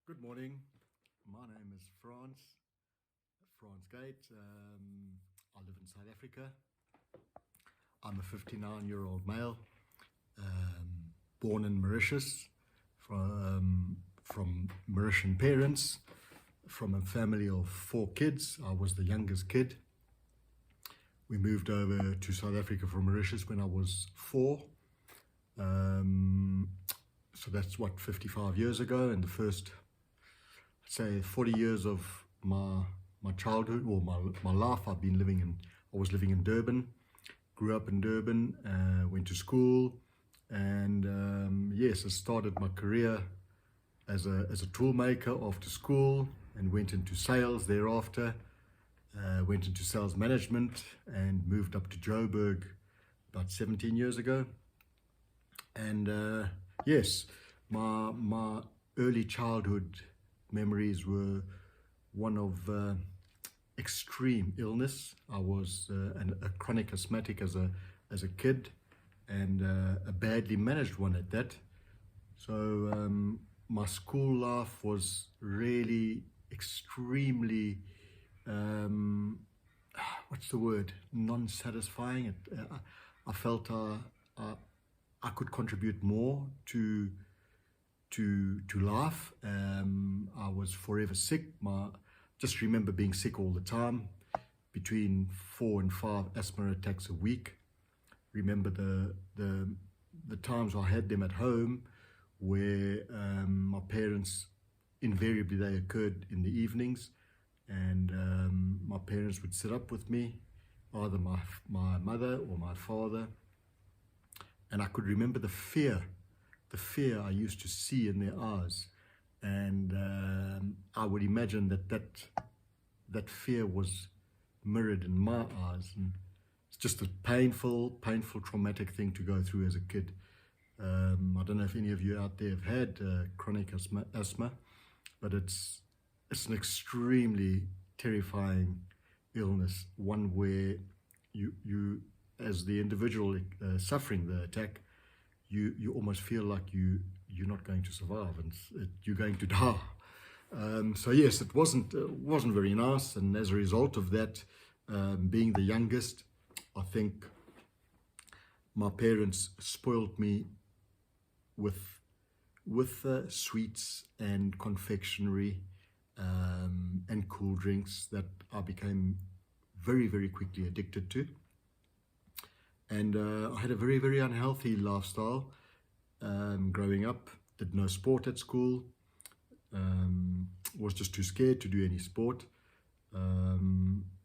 Good morning. My name is France Gate. I live in South Africa. I'm a 59-year-old male, born in Mauritius, from Mauritian parents, from a family of 4 kids. I was the youngest kid. We moved over to South Africa from Mauritius when I was 4. So that's 55 years ago, and the first, I'd say, 40 years of my childhood or my life, I was living in Durban, grew up in Durban, went to school, and yes, I started my career as a tool maker after school and went into sales thereafter. Went into sales management and moved up to Joburg about 17 years ago. And yes, my early childhood memories were one of extreme illness. I was a chronic asthmatic as a kid, and a badly managed one at that. So my school life was really extremely what's the word? Non-satisfying. I felt I could contribute more to life. I was forever sick. Just remember being sick all the time, between 4 and 5 asthma attacks a week. Remember the times I had them at home, where my parents, invariably they occurred in the evenings, and my parents would sit up with me, either my mother or my father, and I could remember the fear I used to see in their eyes, and I would imagine that fear was mirrored in my eyes, and it's just a painful, traumatic thing to go through as a kid. I don't know if any of you out there have had chronic asthma, but it's an extremely terrifying illness, one where you as the individual suffering the attack, you almost feel like you're not going to survive, and you're going to die. So yes, it wasn't very nice, and as a result of that, being the youngest, I think my parents spoiled me with sweets and confectionery and cool drinks that I became very, very quickly addicted to. And I had a very, very unhealthy lifestyle growing up. Did no sport at school. Was just too scared to do any sport.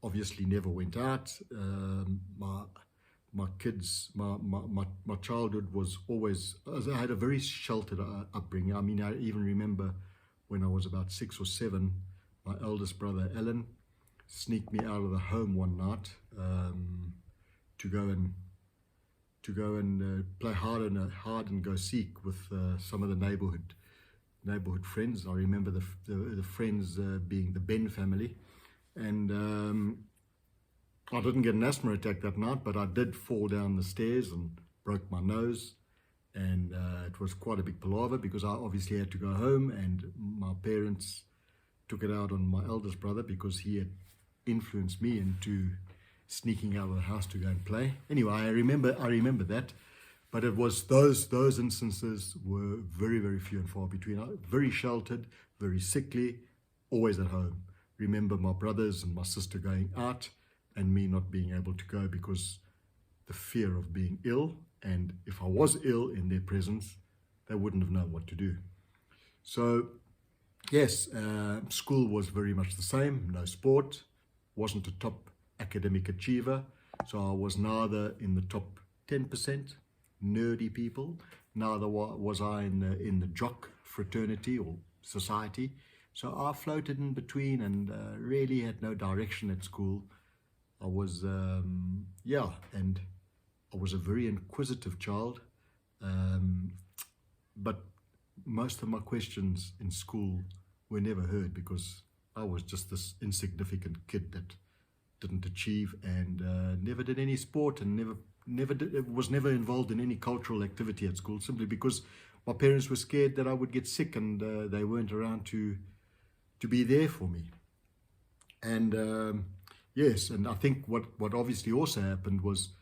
Obviously never went out. My childhood was always, I had a very sheltered upbringing. I mean, I even remember when I was about 6 or 7, my eldest brother Alan sneaked me out of the home one night to go and play hide and go seek with some of the neighborhood friends. I remember the friends being the Ben family, and I didn't get an asthma attack that night, but I did fall down the stairs and broke my nose, and it was quite a big palaver because I obviously had to go home, and my parents took it out on my eldest brother because he had influenced me into sneaking out of the house to go and play. Anyway, I remember that, but it was those instances were very, very few and far between. Very sheltered, very sickly, always at home. Remember my brothers and my sister going out and me not being able to go because the fear of being ill, and if I was ill in their presence, they wouldn't have known what to do. So yes, school was very much the same. No sport, wasn't a top academic achiever, so I was neither in the top 10% nerdy people, neither was I in the jock fraternity or society. So I floated in between and really had no direction at school. I was and I was a very inquisitive child, but most of my questions in school were never heard because I was just this insignificant kid that didn't achieve, and never did any sport, and was never involved in any cultural activity at school, simply because my parents were scared that I would get sick, and they weren't around to be there for me. And yes, and I think what obviously also happened was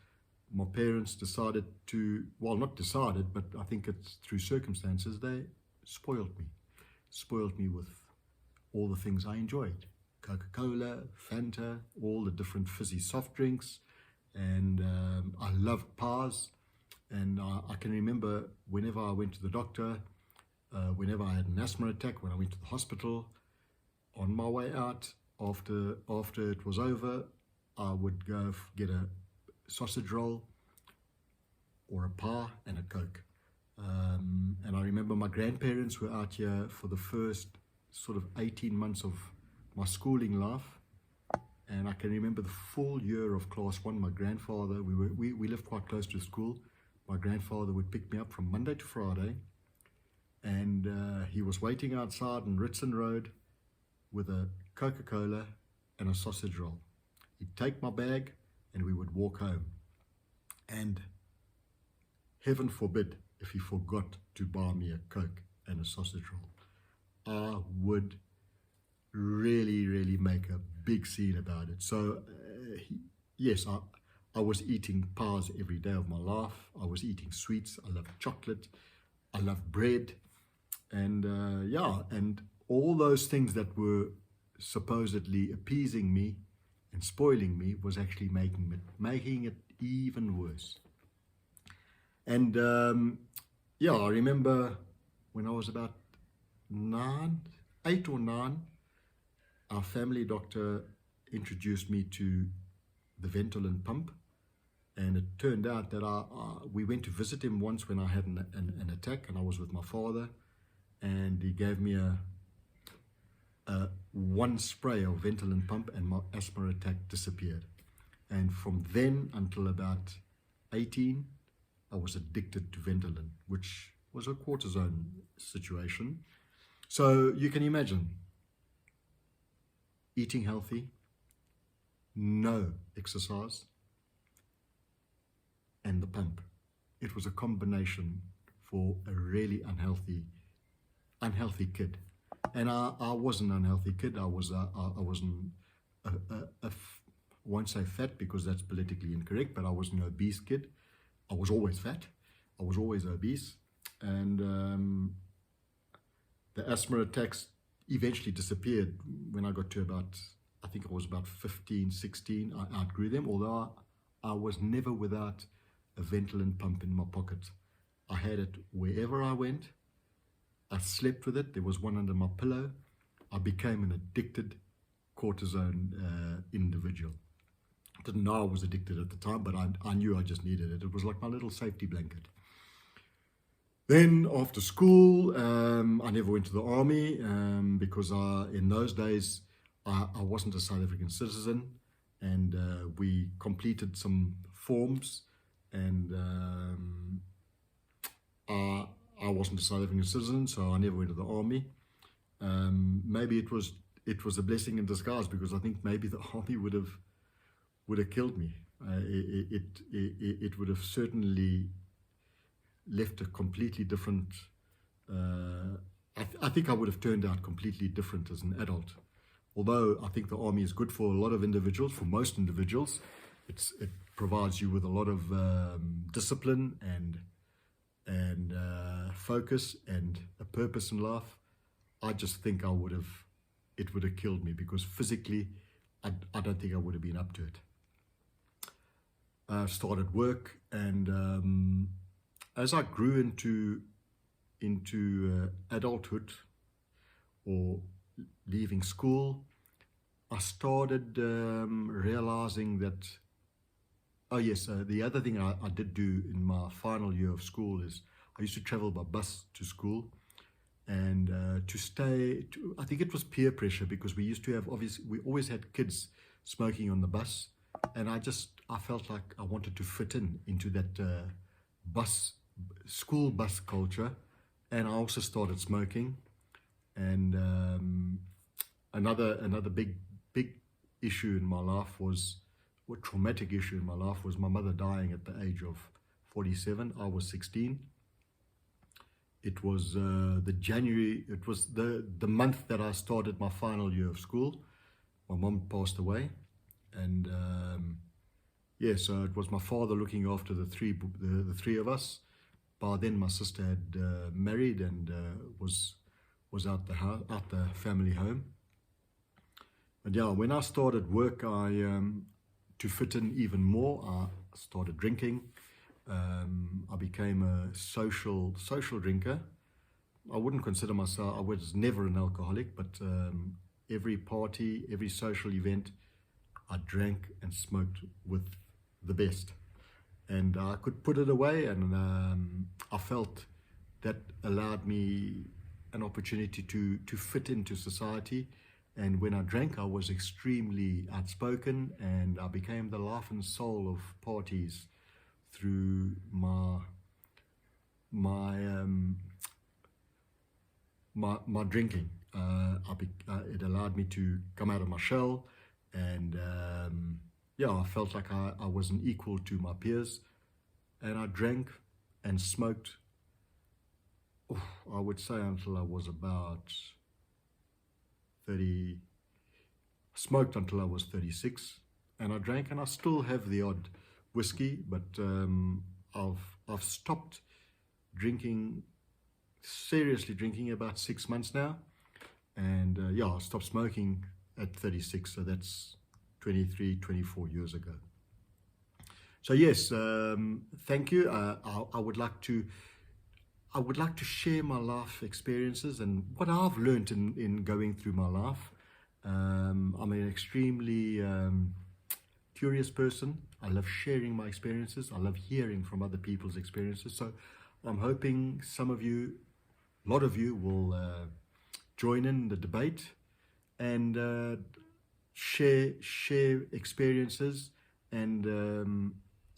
my parents decided to, well, not decided, but I think it's through circumstances, they spoiled me with all the things I enjoyed. Coca-Cola, Fanta, all the different fizzy soft drinks, and I loved Pars. And I can remember whenever I went to the doctor, whenever I had an asthma attack, when I went to the hospital, on my way out, after it was over, I would go get a sausage roll or a pie and a Coke. And I remember my grandparents were out here for the first sort of 18 months of my schooling life. And I can remember the full year of class 1. My grandfather, we lived quite close to school. My grandfather would pick me up from Monday to Friday, and he was waiting outside on Ritson Road with a Coca-Cola and a sausage roll. He'd take my bag and we would walk home. And heaven forbid if he forgot to buy me a Coke and a sausage roll. I would really make a big scene about it. So yes, I was eating pies every day of my life. I was eating sweets. I loved chocolate. I loved bread. And yeah, and all those things that were supposedly appeasing me and spoiling me was actually making it even worse. And yeah, I remember when I was about 8 or 9, our family doctor introduced me to the Ventolin pump. And it turned out that we went to visit him once when I had an attack, and I was with my father, and he gave me a one spray of Ventolin pump, and my asthma attack disappeared. And from then until about 18, I was addicted to Ventolin, which was a cortisone situation. So you can imagine, eating healthy, no exercise, and the pump. It was a combination for a really unhealthy kid. And I was an unhealthy kid. I wasn't won't say fat because that's politically incorrect, but I was an obese kid. I was always fat. I was always obese. And the asthma attacks eventually disappeared when I got to about, I think it was about 15, 16. I outgrew them, although I was never without a Ventolin pump in my pocket. I had it wherever I went. I slept with it. There was one under my pillow. I became an addicted cortisone individual. I didn't know I was addicted at the time, but I knew I just needed it. It was like my little safety blanket. Then after school, I never went to the army because in those days I wasn't a South African citizen, and we completed some forms, and I wasn't a South African citizen, so I never went to the army. Maybe it was a blessing in disguise, because I think maybe the army would have killed me. It would have certainly left a completely different. I think I would have turned out completely different as an adult. Although I think the army is good for a lot of individuals, for most individuals, it provides you with a lot of discipline and focus and a purpose in life. I just think it would have killed me, because physically I don't think I would have been up to it. I started work, and as I grew into adulthood or leaving school, I started realizing that, oh yes, the other thing I did do in my final year of school is I used to travel by bus to school, and I think it was peer pressure, because we used to have, obviously, we always had kids smoking on the bus, and I felt like I wanted to fit into that school bus culture, and I also started smoking. And another big issue in my life was, or traumatic issue in my life, was my mother dying at the age of 47. I was 16, It was the January, it was the month that I started my final year of school. My mom passed away, and yeah, so it was my father looking after the three of us. By then, my sister had married and was out out the family home. But yeah, when I started work, to fit in even more, I started drinking. I became a social drinker. I wouldn't consider myself, I was never an alcoholic, but every party, every social event, I drank and smoked with the best. And I could put it away, and I felt that allowed me an opportunity to fit into society. And when I drank, I was extremely outspoken, and I became the life and soul of parties through my drinking. It allowed me to come out of my shell, and yeah, I felt like I was an equal to my peers, and I drank and smoked. I would say until I was about 30. Smoked until I was 36, and I drank, and I still have the odd whiskey, but I've stopped drinking, seriously drinking, about 6 months now. And yeah, I stopped smoking at 36, so that's 23, 24 years ago. So yes, thank you. I would like to share my life experiences and what I've learned in going through my life. I'm an extremely curious person. I love sharing my experiences. I love hearing from other people's experiences. So I'm hoping some of you, a lot of you, will join in the debate and share experiences. And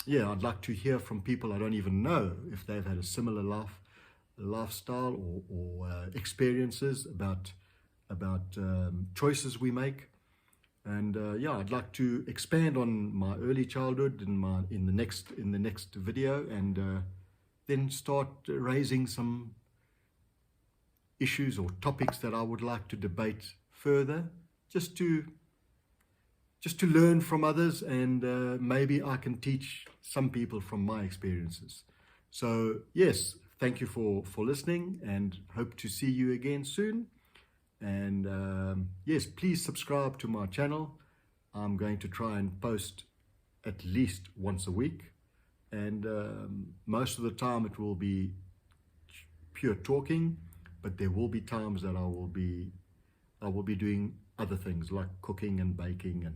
yeah, I'd like to hear from people I don't even know if they've had a similar lifestyle or experiences about choices we make. And yeah, I'd like to expand on my early childhood in the next video, and then start raising some issues or topics that I would like to debate further, just to learn from others, and maybe I can teach some people from my experiences. So yes, thank you for listening, and hope to see you again soon. And yes, please subscribe to my channel. I'm going to try and post at least once a week, and most of the time it will be pure talking, but there will be times that I will be doing other things like cooking and baking, and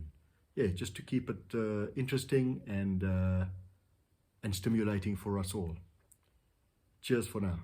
yeah, just to keep it interesting and stimulating for us all. Cheers for now.